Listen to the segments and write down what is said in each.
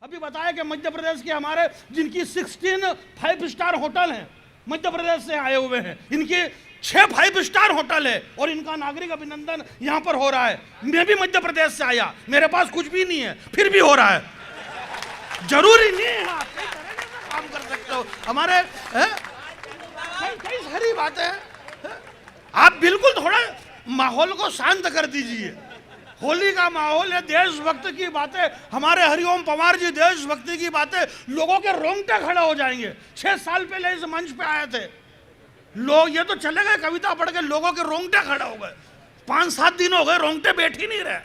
अभी बताया कि मध्य प्रदेश के हमारे जिनकी 16 5 स्टार होटल हैं, मध्य प्रदेश से आए हुए हैं, इनके 6 5 स्टार होटल है और इनका नागरिक अभिनंदन यहाँ पर हो रहा है। मैं भी मध्य प्रदेश से आया, मेरे पास कुछ भी नहीं है, फिर भी हो रहा है। जरूरी नहीं है आप कई तरह से काम कर सकते हो। हमारे कई सारी बातें हैं। आप बिल्कुल थोड़ा माहौल को शांत कर दीजिए। होली का माहौल है, देशभक्त की बातें, हमारे हरिओम पवार जी देशभक्ति की बातें, लोगों के रोंगटे खड़े हो जाएंगे। 6 साल पहले इस मंच पे आए थे लोग, ये तो चले गए कविता पढ़ के, लोगों के रोंगटे खड़े हो गए। 5-7 दिन हो गए रोंगटे बैठ ही नहीं रहे,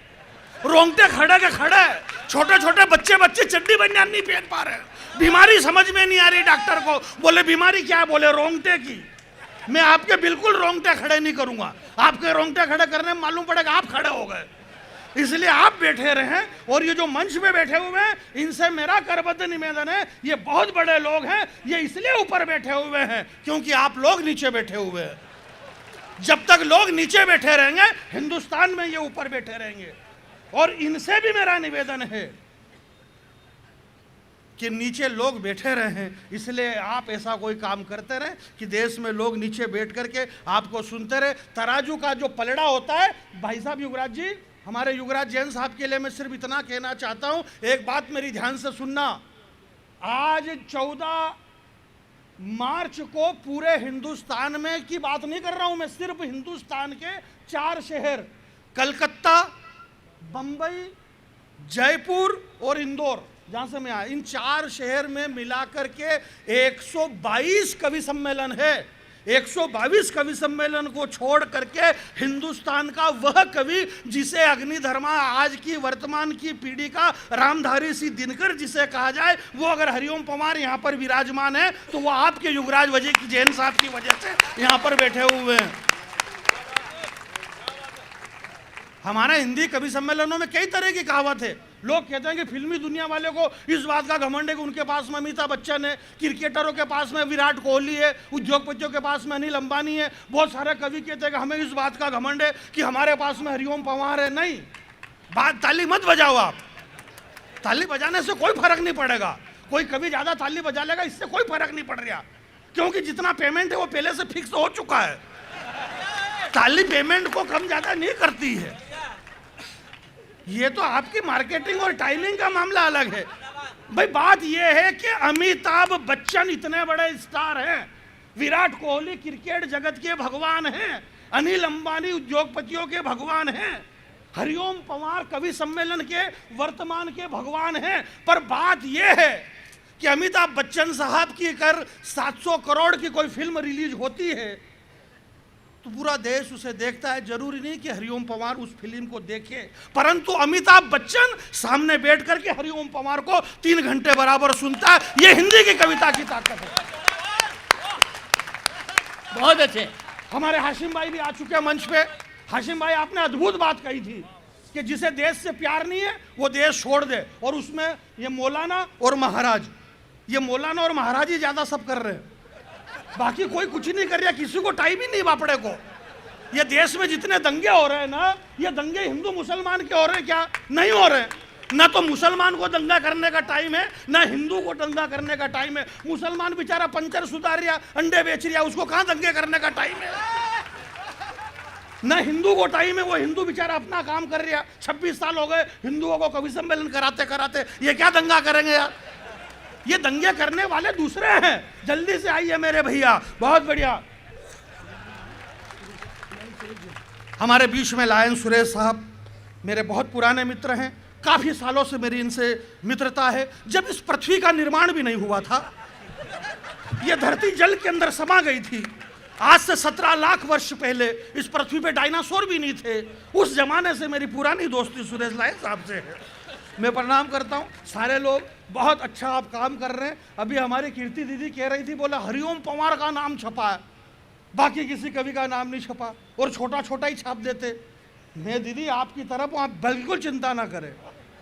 रोंगटे खड़े के खड़े। छोटे छोटे बच्चे चड्डी बनियान नहीं पहन पा रहे, बीमारी समझ में नहीं आ रही। डॉक्टर को बोले बीमारी क्या है, बोले रोंगटे की। मैं आपके बिल्कुल रोंगटे खड़े नहीं करूंगा, आपके रोंगटे खड़े करने में मालूम पड़ेगा आप खड़े हो गए, इसलिए आप बैठे रहें। और ये जो मंच पे बैठे हुए हैं इनसे मेरा करबद्ध निवेदन है, ये बहुत बड़े लोग हैं, ये इसलिए ऊपर बैठे हुए हैं क्योंकि आप लोग नीचे बैठे हुए हैं। जब तक लोग नीचे बैठे रहेंगे हिंदुस्तान में ये ऊपर बैठे रहेंगे। और इनसे भी मेरा निवेदन है कि नीचे लोग बैठे रहें, इसलिए आप ऐसा कोई काम करते रहें कि देश में लोग नीचे बैठ करके आपको सुनते रहे। तराजू का जो पलड़ा होता है, भाई साहब युवराज जी, हमारे युवराज जैन साहब के लिए मैं सिर्फ इतना कहना चाहता हूं, एक बात मेरी ध्यान से सुनना। आज 14 मार्च को पूरे हिंदुस्तान में की बात नहीं कर रहा हूं मैं, सिर्फ हिंदुस्तान के 4 शहर, कलकत्ता, बंबई, जयपुर और इंदौर, जहां से मैं आया, इन 4 शहर में मिलाकर के 122 कवि सम्मेलन है। 122 कवि सम्मेलन को छोड़ करके हिंदुस्तान का वह कवि जिसे अग्निधर्मा आज की वर्तमान की पीढ़ी का रामधारी सी दिनकर जिसे कहा जाए, वो अगर हरिओम पवार यहाँ पर विराजमान है तो वो आपके युवराज जैन साहब की वजह से यहाँ पर बैठे हुए हैं। हमारे हिंदी कवि सम्मेलनों में कई तरह की कहावत है। लोग कहते हैं कि फिल्मी दुनिया वाले को इस बात का घमंड है कि उनके पास में अमिताभ बच्चन है, क्रिकेटरों के पास में विराट कोहली है, उद्योगपतियों के पास में अनिल अंबानी है। बहुत सारे कवि कहते हैं कि हमें इस बात का घमंड है कि हमारे पास में हरिओम पवार है। नहीं, बात ताली मत बजाओ आप, ताली बजाने से कोई फर्क नहीं पड़ेगा। कोई कवि ज्यादा ताली बजा लेगा, इससे कोई फर्क नहीं पड़ रहा, क्योंकि जितना पेमेंट है वो पहले से फिक्स हो चुका है। ताली पेमेंट को कम ज्यादा नहीं करती है। ये तो आपकी मार्केटिंग और टाइमिंग का मामला अलग है। भाई बात ये है कि अमिताभ बच्चन इतने बड़े स्टार हैं, विराट कोहली क्रिकेट जगत के भगवान हैं, अनिल अंबानी उद्योगपतियों के भगवान हैं, हरिओम पवार कवि सम्मेलन के वर्तमान के भगवान हैं। पर बात ये है कि अमिताभ बच्चन साहब की अगर 700 करोड़ की कोई फिल्म रिलीज होती है तो पूरा देश उसे देखता है। जरूरी नहीं कि हरिओम पवार उस फिल्म को देखे, परंतु अमिताभ बच्चन सामने बैठ करके हरिओम पवार को 3 घंटे बराबर सुनता है। ये हिंदी की कविता की ताकत है। बहुत अच्छे। हमारे हाशिम भाई भी आ चुके हैं मंच पे। हाशिम भाई, आपने अद्भुत बात कही थी कि जिसे देश से प्यार नहीं है वो देश छोड़ दे, और उसमें ये मौलाना और महाराज, ये मौलाना और महाराज ही ज्यादा सब कर रहे हैं, बाकी कोई कुछ नहीं कर रहा, किसी को टाइम ही नहीं बापड़े को। ये देश में जितने दंगे हो रहे हैं ना, ये दंगे हिंदू मुसलमान के हो रहे हैं क्या? नहीं हो रहे हैं। ना तो मुसलमान को दंगा करने का टाइम है, ना हिंदू को दंगा करने का टाइम है। मुसलमान बेचारा पंचर सुधार रहा, अंडे बेच रहा, उसको कहाँ दंगे करने का टाइम है? ना हिंदू को टाइम है, वो हिंदू बेचारा अपना काम कर रहा। 26 साल हो गए हिंदुओं को कवि सम्मेलन कराते कराते, ये क्या दंगा करेंगे यार? ये दंगे करने वाले दूसरे हैं। जल्दी से आइए मेरे भैया, बहुत बढ़िया। हमारे बीच में लायन सुरेश साहब मेरे बहुत पुराने मित्र हैं, काफी सालों से मेरी इनसे मित्रता है। जब इस पृथ्वी का निर्माण भी नहीं हुआ था, ये धरती जल के अंदर समा गई थी। आज से 17 लाख वर्ष पहले इस पृथ्वी पे डायनासोर भी नहीं थे। उस जमाने से मेरी पुरानी दोस्ती सुरेश लायन साहब से है। मैं प्रणाम करता हूँ। सारे लोग बहुत अच्छा आप काम कर रहे हैं। अभी हमारी कीर्ति दीदी कह रही थी, बोला हरिओम पवार का नाम छपा है, बाकी किसी कवि का नाम नहीं छपा, और छोटा छोटा ही छाप देते। मैं दीदी आपकी तरफ, आप बिल्कुल चिंता ना करें।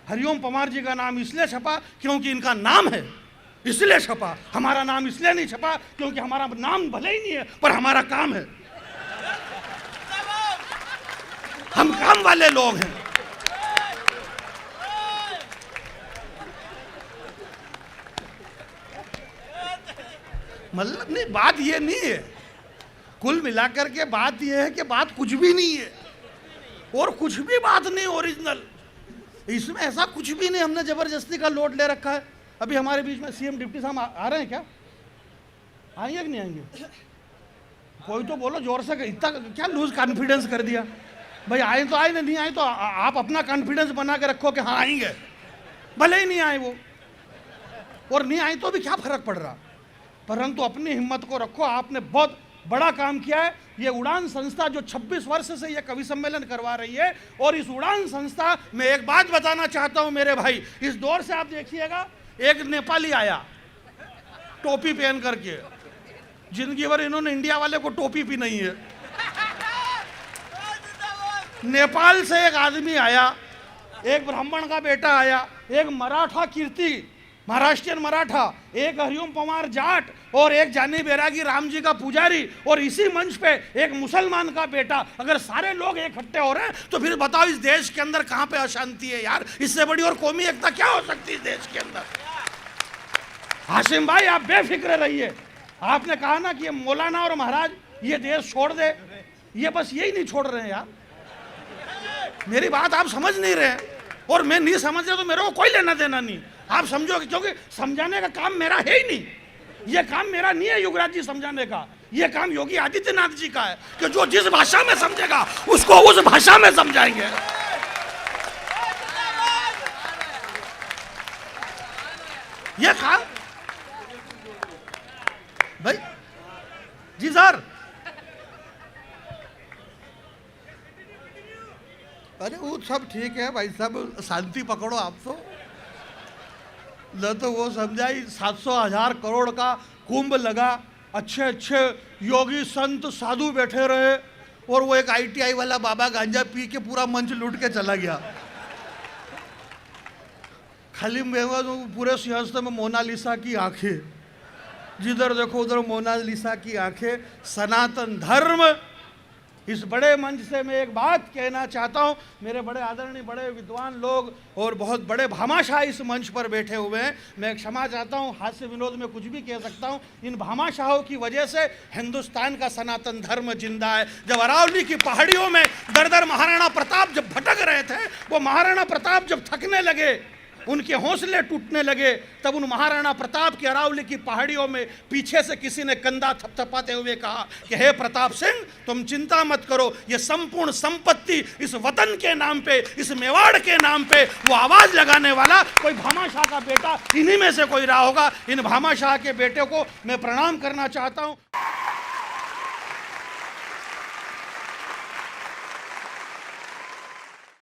हरिओम पवार जी का नाम इसलिए छपा क्योंकि इनका नाम है, इसलिए छपा। हमारा नाम इसलिए नहीं छपा क्योंकि हमारा नाम भले ही नहीं है, पर हमारा काम है। हम काम वाले लोग हैं। मतलब नहीं, बात ये नहीं है, कुल मिलाकर के बात ये है कि बात कुछ भी नहीं है और कुछ भी बात नहीं ओरिजिनल, इसमें ऐसा कुछ भी नहीं। हमने जबरदस्ती का लोड ले रखा है। अभी हमारे बीच में सीएम डिप्टी साहब आ रहे हैं क्या? आएंगे कि नहीं आएंगे? कोई तो बोलो जोर से, इतना क्या लूज कॉन्फिडेंस कर दिया भाई? आए तो आए, नहीं आए तो आप अपना कॉन्फिडेंस बना के रखो कि हाँ आएंगे, भले ही नहीं आए वो, और नहीं आए तो भी क्या फर्क पड़ रहा, परंतु अपनी हिम्मत को रखो। आपने बहुत बड़ा काम किया है। ये उड़ान संस्था जो 26 वर्ष से ये कवि सम्मेलन करवा रही है, और इस उड़ान संस्था में एक बात बताना चाहता हूं मेरे भाई, इस दौर से आप देखिएगा, एक नेपाली आया टोपी पहन करके, जिंदगी भर इन्होंने इंडिया वाले को टोपी भी नहीं है। नेपाल से एक आदमी आया, एक ब्राह्मण का बेटा आया, एक मराठा कीर्ति महाराष्ट्रियन मराठा, एक हरिओम पवार जाट, और एक जानी बैरागी राम जी का पुजारी, और इसी मंच पे एक मुसलमान का बेटा। अगर सारे लोग इकट्ठे हो रहे हैं तो फिर बताओ इस देश के अंदर कहां पे अशांति है यार? इससे बड़ी और कौमी एकता क्या हो सकती है इस देश के अंदर? हाशिम भाई आप बेफिक्र रहिए। आपने कहा ना कि ये मौलाना और महाराज ये देश छोड़ दे, ये बस यही नहीं छोड़ रहे हैं यार। मेरी बात आप समझ नहीं रहे, और मैं नहीं समझ रहा तो मेरे को कोई लेना देना नहीं। आप समझोगे, क्योंकि समझाने का काम मेरा है ही नहीं, ये काम मेरा नहीं है युवराज जी समझाने का, ये काम योगी आदित्यनाथ जी का है कि जो जिस भाषा में समझेगा उसको उस भाषा में समझाएंगे। ये काम भाई जी सर, अरे वो सब ठीक है भाई साहब, शांति पकड़ो आप तो वो समझाई 700,000 करोड़ का कुंभ लगा, अच्छे अच्छे योगी संत साधु बैठे रहे, और वो एक ITI वाला बाबा गांजा पी के पूरा मंच लूट के चला गया। खाली पूरे सिंहासन में मोनालिसा की आंखें, जिधर देखो उधर मोनालिसा की आंखें। सनातन धर्म, इस बड़े मंच से मैं एक बात कहना चाहता हूं, मेरे बड़े आदरणीय बड़े विद्वान लोग और बहुत बड़े भामाशाह इस मंच पर बैठे हुए हैं, मैं क्षमा चाहता हूं, हास्य विनोद में कुछ भी कह सकता हूं। इन भामाशाहों की वजह से हिंदुस्तान का सनातन धर्म जिंदा है। जब अरावली की पहाड़ियों में दर दर महाराणा प्रताप जब भटक रहे थे, वो महाराणा प्रताप जब थकने लगे, उनके हौसले टूटने लगे, तब उन महाराणा प्रताप की अरावली की पहाड़ियों में पीछे से किसी ने कंधा थपथपाते हुए कहा कि हे प्रताप सिंह, तुम चिंता मत करो, ये संपूर्ण संपत्ति इस वतन के नाम पे, इस मेवाड़ के नाम पे वो आवाज लगाने वाला कोई भामाशाह का बेटा इन्हीं में से कोई रहा होगा। इन भामाशाह के बेटे को मैं प्रणाम करना चाहता हूँ।